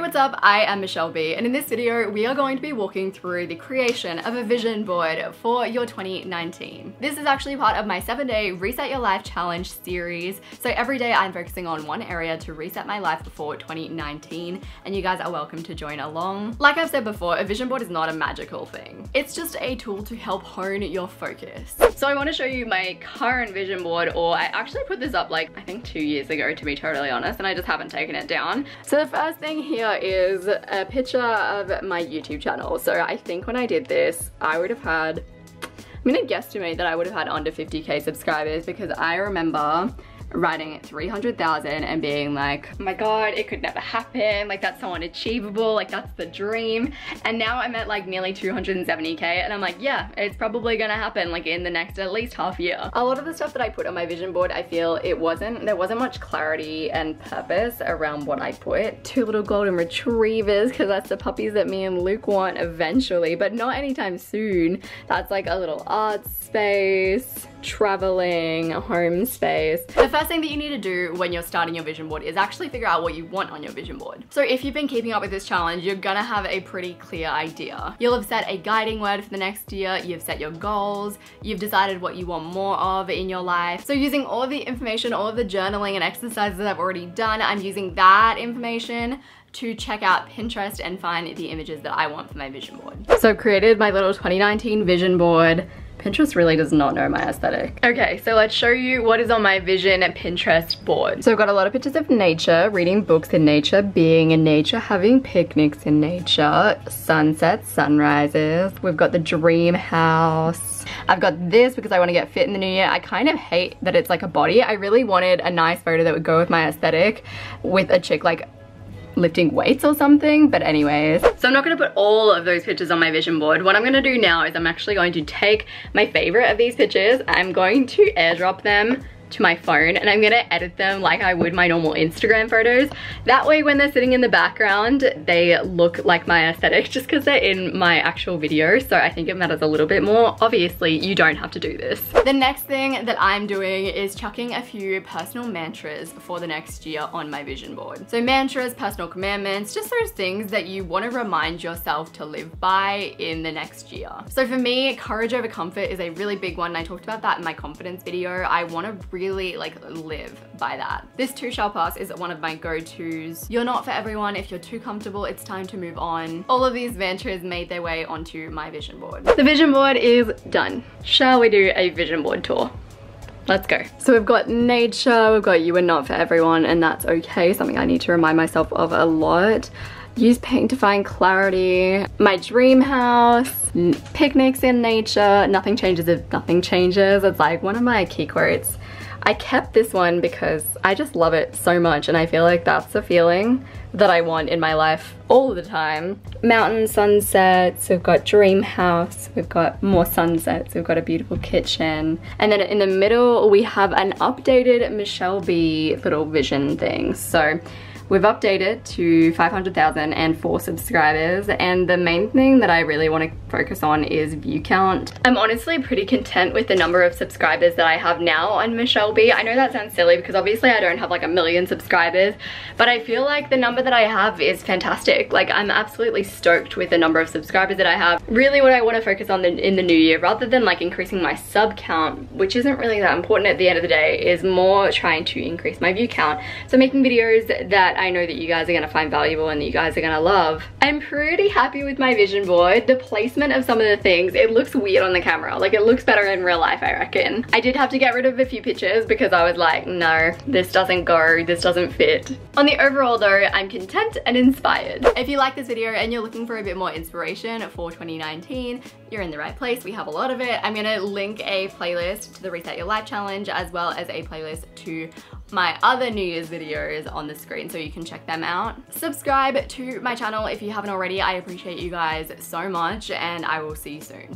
what's up? I am Michelle B, and in this video we are going to be walking through the creation of a vision board for your 2019. This is actually part of my 7-day Reset Your Life Challenge series. So every day I'm focusing on one area to reset my life before 2019, and you guys are welcome to join along. Like I've said before, a vision board is not a magical thing. It's just a tool to help hone your focus. So I want to show you my current vision board, or I actually put this up like I think 2 years ago, to be totally honest, and I just haven't taken it down. So the first thing here is a picture of my YouTube channel. So I think when I did this, I would have had, I'm gonna guesstimate that I would have had under 50k subscribers, because I remember writing 300,000 and being like, oh my god, it could never happen, like that's so unachievable, like that's the dream. And now I'm at like nearly 270k and I'm like, yeah, it's probably gonna happen like in the next at least half year. A lot of the stuff that I put on my vision board, I feel there wasn't much clarity and purpose around what I put. 2 little golden retrievers, because that's the puppies that me and Luke want eventually, but not anytime soon. That's like a little art space, traveling, home space. The first thing that you need to do when you're starting your vision board is actually figure out what you want on your vision board. So if you've been keeping up with this challenge, you're gonna have a pretty clear idea. You'll have set a guiding word for the next year, you've set your goals, you've decided what you want more of in your life. So using all of the information, all of the journaling and exercises I've already done, I'm using that information to check out Pinterest and find the images that I want for my vision board. So I've created my little 2019 vision board. Pinterest really does not know my aesthetic. Okay, so let's show you what is on my vision Pinterest board. So I've got a lot of pictures of nature, reading books in nature, being in nature, having picnics in nature, sunsets, sunrises. We've got the dream house. I've got this because I want to get fit in the new year. I kind of hate that it's like a body. I really wanted a nice photo that would go with my aesthetic, with a chick like lifting weights or something, but anyways. So I'm not gonna put all of those pictures on my vision board. What I'm gonna do now is I'm actually going to take my favorite of these pictures, I'm going to airdrop them to my phone, and I'm gonna edit them like I would my normal Instagram photos. That way when they're sitting in the background, they look like my aesthetic, just because they're in my actual video. So I think it matters a little bit more. Obviously, you don't have to do this. The next thing that I'm doing is chucking a few personal mantras for the next year on my vision board. So mantras, personal commandments, just those things that you want to remind yourself to live by in the next year. So for me, courage over comfort is a really big one. I talked about that in my confidence video. I want to really like live by that. This too shall pass is one of my go-tos. You're not for everyone. If you're too comfortable, it's time to move on. All of these mantras made their way onto my vision board. The vision board is done. Shall we do a vision board tour? Let's go. So we've got nature, we've got you are not for everyone, and that's okay. Something I need to remind myself of a lot. Use paint to find clarity. My dream house, picnics in nature, nothing changes if nothing changes. It's like one of my key quotes. I kept this one because I just love it so much, and I feel like that's the feeling that I want in my life all the time. Mountain sunsets, we've got dream house, we've got more sunsets, we've got a beautiful kitchen. And then in the middle, we have an updated Michelle B little vision thing. So we've updated to 500,004 subscribers, and the main thing that I really want to focus on is view count. I'm honestly pretty content with the number of subscribers that I have now on Michelle B. I know that sounds silly because obviously I don't have like 1 million subscribers, but I feel like the number that I have is fantastic. Like I'm absolutely stoked with the number of subscribers that I have. Really what I want to focus on in the new year, rather than like increasing my sub count, which isn't really that important at the end of the day, is more trying to increase my view count. So making videos that I know that you guys are gonna find valuable and that you guys are gonna love. I'm pretty happy with my vision board. The placement of some of the things, it looks weird on the camera. Like it looks better in real life, I reckon. I did have to get rid of a few pictures because I was like, no, this doesn't go, this doesn't fit. On the overall though, I'm content and inspired. If you like this video and you're looking for a bit more inspiration for 2019, you're in the right place. We have a lot of it. I'm gonna link a playlist to the Reset Your Life Challenge, as well as a playlist to my other New Year's videos on the screen, so you can check them out. Subscribe to my channel if you haven't already. I appreciate you guys so much, and I will see you soon.